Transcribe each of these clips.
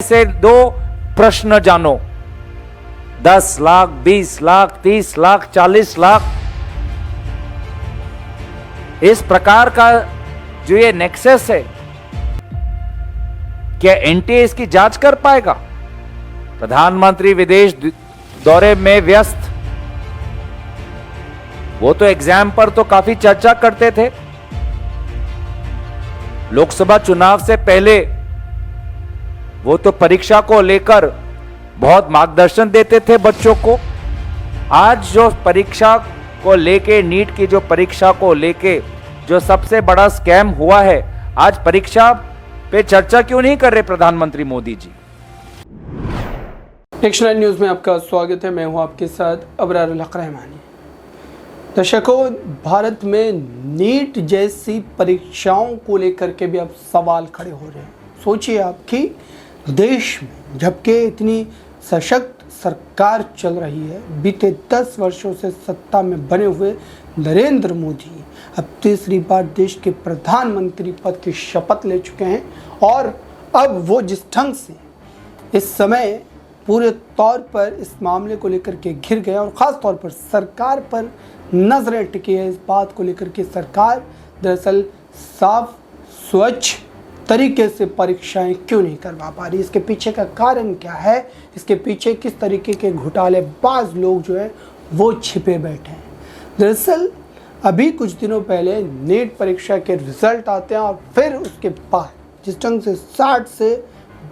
से दो प्रश्न जानो। 10 लाख, 20 लाख, 30 लाख, 40 लाख, इस प्रकार का जो ये नेक्सस है, क्या एनटीए इसकी जांच कर पाएगा? प्रधानमंत्री विदेश दौरे में व्यस्त, वो तो एग्जाम पर तो काफी चर्चा करते थे। लोकसभा चुनाव से पहले वो तो परीक्षा को लेकर बहुत मार्गदर्शन देते थे बच्चों को। आज जो परीक्षा को लेके, नीट की जो परीक्षा को लेके जो सबसे बड़ा स्कैम हुआ है, आज परीक्षा पे चर्चा क्यों नहीं कर रहे प्रधानमंत्री मोदी जी? एक्शन 9 न्यूज़ में आपका स्वागत है। मैं हूं आपके साथ अबरार उल हक रहमानी। दर्शकों, भारत में नीट जैसी परीक्षाओं को लेकर के भी अब सवाल खड़े हो रहे हैं। सोचिए आप कि देश में जबकि इतनी सशक्त सरकार चल रही है, बीते 10 वर्षों से सत्ता में बने हुए नरेंद्र मोदी अब तीसरी बार देश के प्रधानमंत्री पद की शपथ ले चुके हैं और अब वो जिस ढंग से इस समय पूरे तौर पर इस मामले को लेकर के घिर गए और ख़ास तौर पर सरकार पर नजरें टिकी है इस बात को लेकर के सरकार दरअसल साफ स्वच्छ तरीके से परीक्षाएं क्यों नहीं करवा पा रही, इसके पीछे का कारण क्या है, इसके पीछे किस तरीके के घोटालेबाज लोग जो है वो छिपे बैठे हैं। दरअसल अभी कुछ दिनों पहले नीट परीक्षा के रिजल्ट आते हैं और फिर उसके बाद जिस ढंग से 60 से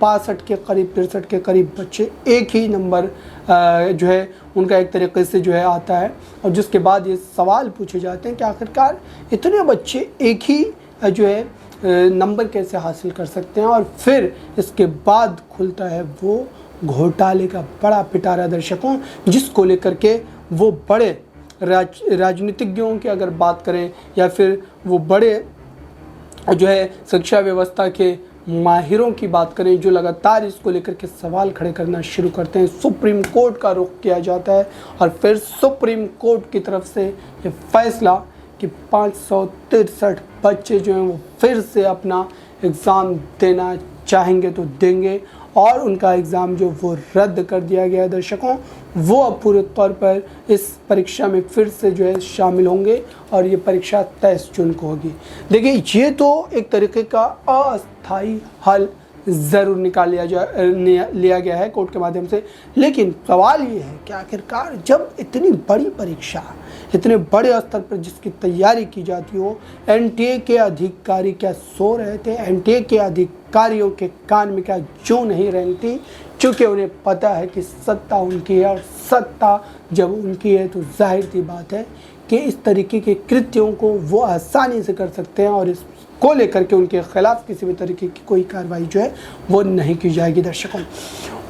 62 के करीब 63 के करीब बच्चे एक ही नंबर जो है उनका एक तरीके से जो है आता है और जिसके बाद ये सवाल पूछे जाते हैं कि आखिरकार इतने बच्चे एक ही जो है नंबर कैसे हासिल कर सकते हैं। और फिर इसके बाद खुलता है वो घोटाले का बड़ा पिटारा दर्शकों, जिसको लेकर के वो बड़े राजनीतिज्ञों की अगर बात करें या फिर वो बड़े जो है शिक्षा व्यवस्था के माहिरों की बात करें, जो लगातार इसको लेकर के सवाल खड़े करना शुरू करते हैं। सुप्रीम कोर्ट का रुख किया जाता है और फिर सुप्रीम कोर्ट की तरफ से ये फैसला कि 563 बच्चे जो हैं वो फिर से अपना एग्ज़ाम देना चाहेंगे तो देंगे और उनका एग्ज़ाम जो वो रद्द कर दिया गया है दर्शकों, वो अब पूरे तौर पर इस परीक्षा में फिर से जो है शामिल होंगे और ये परीक्षा 23 जून को होगी। देखिए, ये तो एक तरीके का अस्थायी हल ज़रूर निकाल लिया गया है कोर्ट के माध्यम से, लेकिन सवाल ये है कि आखिरकार जब इतनी बड़ी परीक्षा इतने बड़े स्तर पर जिसकी तैयारी की जाती हो, एनटीए के अधिकारी क्या सो रहे थे? एनटीए के अधिकारियों के कान में क्या जू नहीं रेंगती? क्योंकि उन्हें पता है कि सत्ता उनकी है और सत्ता जब उनकी है तो जाहिर सी बात है कि इस तरीके के कृत्यों को वो आसानी से कर सकते हैं और इसको लेकर के उनके खिलाफ किसी भी तरीके की कोई कार्रवाई जो है वो नहीं की जाएगी। दर्शकों,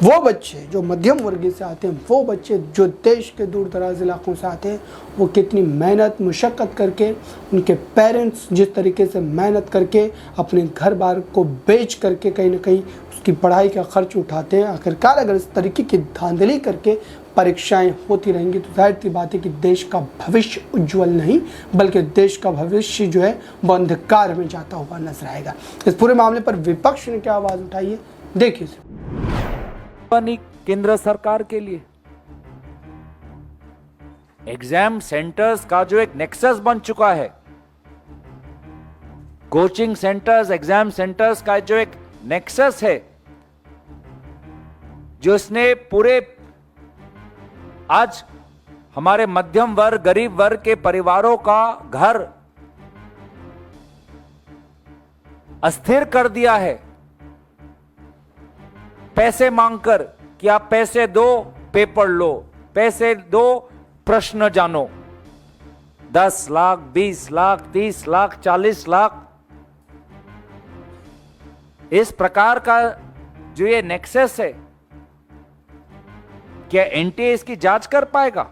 वो बच्चे जो मध्यम वर्गीय से आते हैं, वो बच्चे जो देश के दूर दराज इलाकों से आते हैं, वो कितनी मेहनत मुशक्क़त करके, उनके पेरेंट्स जिस तरीके से मेहनत करके अपने घर बार को बेच करके कहीं ना कहीं उसकी पढ़ाई का खर्च उठाते हैं। आखिरकार अगर इस तरीके की धांधली करके परीक्षाएं होती रहेंगी तो जाहिर सी बात है कि देश का भविष्य उज्जवल नहीं बल्कि देश का भविष्य जो है वो अंधकार में जाता हुआ नजर आएगा। इस पूरे मामले पर विपक्ष ने क्या आवाज़ उठाई है, देखिए। केंद्र सरकार के लिए एग्जाम सेंटर्स का जो एक नेक्सस बन चुका है, कोचिंग सेंटर्स, एग्जाम सेंटर्स का जो एक नेक्सस है, जो इसने पूरे आज हमारे मध्यम वर्ग, गरीब वर्ग के परिवारों का घर अस्थिर कर दिया है, पैसे मांगकर कि आप पैसे दो पेपर लो, पैसे दो प्रश्न जानो। 10 लाख, 20 लाख, 30 लाख, 40 लाख, इस प्रकार का जो ये नेक्सस है, क्या एनटीए इसकी जांच कर पाएगा?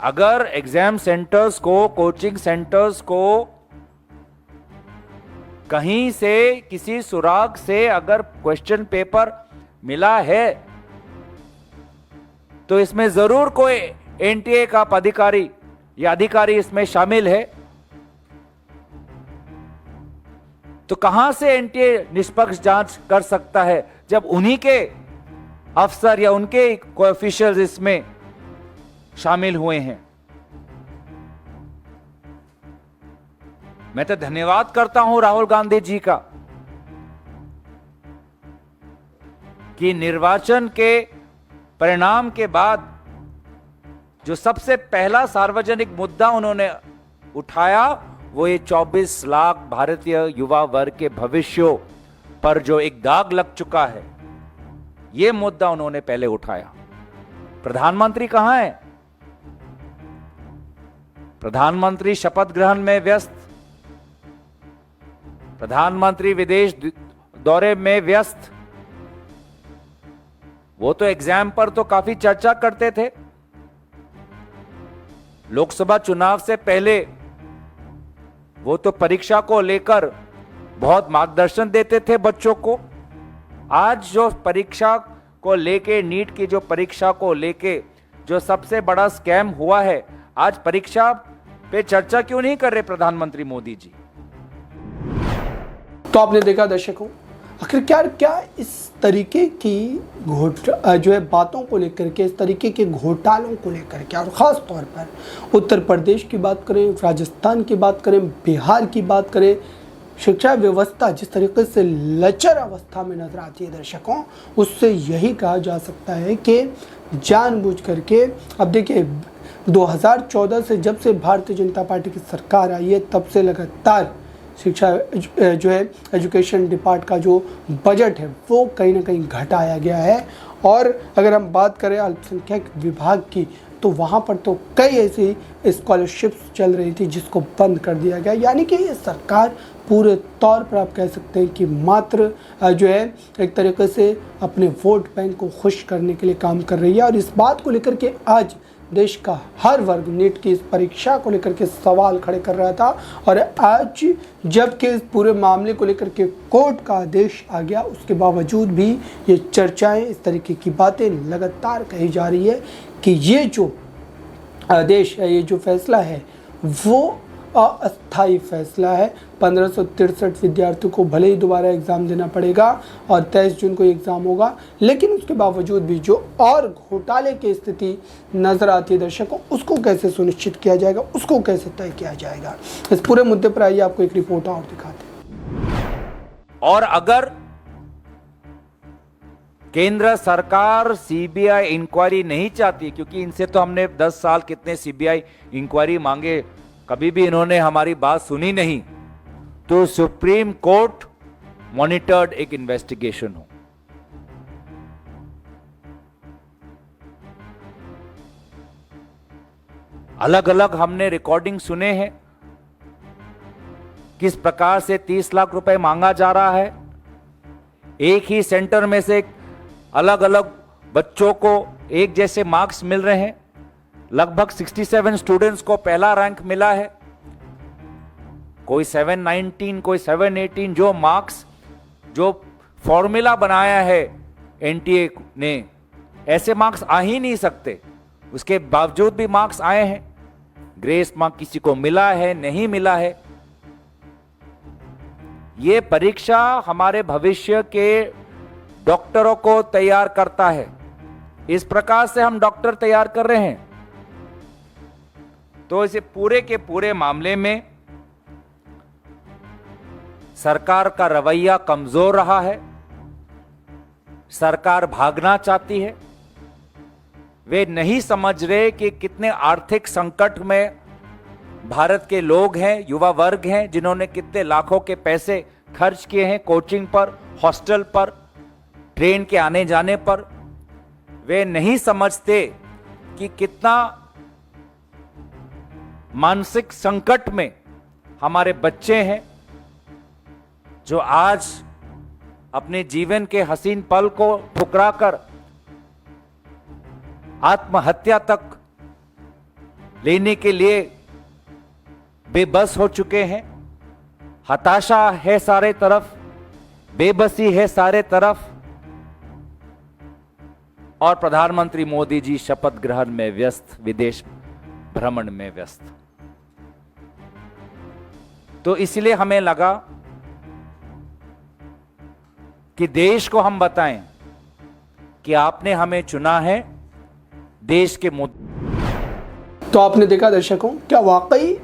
अगर एग्जाम सेंटर्स को, कोचिंग सेंटर्स को कहीं से किसी सुराग से अगर क्वेश्चन पेपर मिला है तो इसमें जरूर कोई एनटीए का अधिकारी या अधिकारी इसमें शामिल है। तो कहां से एनटीए निष्पक्ष जांच कर सकता है जब उन्हीं के अफसर या उनके ऑफिशियल्स इसमें शामिल हुए हैं। मैं तो धन्यवाद करता हूं राहुल गांधी जी का कि निर्वाचन के परिणाम के बाद जो सबसे पहला सार्वजनिक मुद्दा उन्होंने उठाया वो ये 24 लाख भारतीय युवा वर्ग के भविष्यों पर जो एक दाग लग चुका है, ये मुद्दा उन्होंने पहले उठाया। प्रधानमंत्री कहां है? प्रधानमंत्री शपथ ग्रहण में व्यस्त, प्रधानमंत्री विदेश दौरे में व्यस्त। वो तो एग्जाम पर तो काफी चर्चा करते थे। लोकसभा चुनाव से पहले वो तो परीक्षा को लेकर बहुत मार्गदर्शन देते थे बच्चों को। आज जो परीक्षा को लेके, नीट की जो परीक्षा को लेके जो सबसे बड़ा स्कैम हुआ है, आज परीक्षा पे चर्चा क्यों नहीं कर रहे प्रधानमंत्री मोदी जी? तो आपने देखा दर्शकों, आखिर क्या इस तरीके की जो है बातों को लेकर के, इस तरीके के घोटालों को लेकर के, और ख़ास तौर पर उत्तर प्रदेश की बात करें, राजस्थान की बात करें, बिहार की बात करें, शिक्षा व्यवस्था जिस तरीके से लचर अवस्था में नजर आती है दर्शकों, उससे यही कहा जा सकता है कि जानबूझ करके, अब देखिए 2014 से जब से भारतीय जनता पार्टी की सरकार आई है, तब से लगातार शिक्षा जो है एजुकेशन डिपार्ट का जो बजट है वो कहीं ना कहीं घटाया गया है। और अगर हम बात करें अल्पसंख्यक विभाग की, तो वहाँ पर तो कई ऐसी स्कॉलरशिप्स चल रही थी जिसको बंद कर दिया गया। यानी कि ये सरकार पूरे तौर पर आप कह सकते हैं कि मात्र जो है एक तरीके से अपने वोट बैंक को खुश करने के लिए काम कर रही है। और इस बात को लेकर के आज देश का हर वर्ग नीट की इस परीक्षा को लेकर के सवाल खड़े कर रहा था। और आज जबकि इस पूरे मामले को लेकर के कोर्ट का आदेश आ गया, उसके बावजूद भी ये चर्चाएं, इस तरीके की बातें लगातार कही जा रही है कि ये जो आदेश है, ये जो फैसला है वो अस्थायी फैसला है। 1563 विद्यार्थियों को भले ही दोबारा एग्ज़ाम देना पड़ेगा और 23 जून को एग्ज़ाम होगा, लेकिन उसके बावजूद भी जो और घोटाले की स्थिति नज़र आती है दर्शकों, उसको कैसे सुनिश्चित किया जाएगा, उसको कैसे तय किया जाएगा, इस पूरे मुद्दे पर आइए आपको एक रिपोर्ट और दिखाते हैं। और अगर केंद्र सरकार सीबीआई इंक्वायरी नहीं चाहती, क्योंकि इनसे तो हमने 10 साल कितने सीबीआई इंक्वायरी मांगे, कभी भी इन्होंने हमारी बात सुनी नहीं, तो सुप्रीम कोर्ट मॉनिटर्ड एक इन्वेस्टिगेशन हो। अलग अलग हमने रिकॉर्डिंग सुने हैं किस प्रकार से 30 लाख रुपए मांगा जा रहा है। एक ही सेंटर में से अलग अलग बच्चों को एक जैसे मार्क्स मिल रहे हैं। लगभग 67 स्टूडेंट्स को पहला रैंक मिला है, कोई 719, कोई 718। जो मार्क्स, जो फॉर्मूला बनाया है एनटीए ने, ऐसे मार्क्स आ ही नहीं सकते, उसके बावजूद भी मार्क्स आए हैं। ग्रेस मार्क किसी को मिला है, नहीं मिला है। ये परीक्षा हमारे भविष्य के डॉक्टरों को तैयार करता है। इस प्रकार से हम डॉक्टर तैयार कर रहे हैं। तो इसे पूरे के पूरे मामले में सरकार का रवैया कमजोर रहा है। सरकार भागना चाहती है। वे नहीं समझ रहे कि कितने आर्थिक संकट में भारत के लोग हैं, युवा वर्ग हैं, जिन्होंने कितने लाखों के पैसे खर्च किए हैं कोचिंग पर, हॉस्टल पर, ट्रेन के आने जाने पर। वे नहीं समझते कि कितना मानसिक संकट में हमारे बच्चे हैं, जो आज अपने जीवन के हसीन पल को ठुकराकर आत्महत्या तक लेने के लिए बेबस हो चुके हैं। हताशा है सारे तरफ, बेबसी है सारे तरफ, और प्रधानमंत्री मोदी जी शपथ ग्रहण में व्यस्त, विदेश भ्रमण में व्यस्त। तो इसलिए हमें लगा कि देश को हम बताएं कि आपने हमें चुना है देश के मुद्दे। तो आपने देखा दर्शकों, क्या वाकई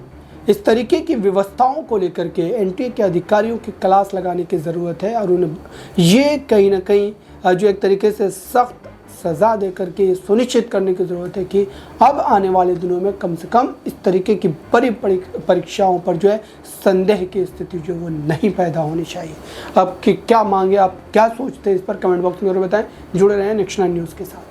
इस तरीके की व्यवस्थाओं को लेकर के एनटीए के अधिकारियों की क्लास लगाने की ज़रूरत है और उन्हें ये कहीं ना कहीं जो एक तरीके से सख्त सज़ा दे करके सुनिश्चित करने की ज़रूरत है कि अब आने वाले दिनों में कम से कम इस तरीके की बड़ी परीक्षाओं पर जो है संदेह की स्थिति जो वो नहीं पैदा होनी चाहिए। अब की क्या मांगे, आप क्या सोचते हैं इस पर कमेंट बॉक्स में जरूर बताएं। जुड़े रहें नेक्स्ट 9 न्यूज़ के साथ।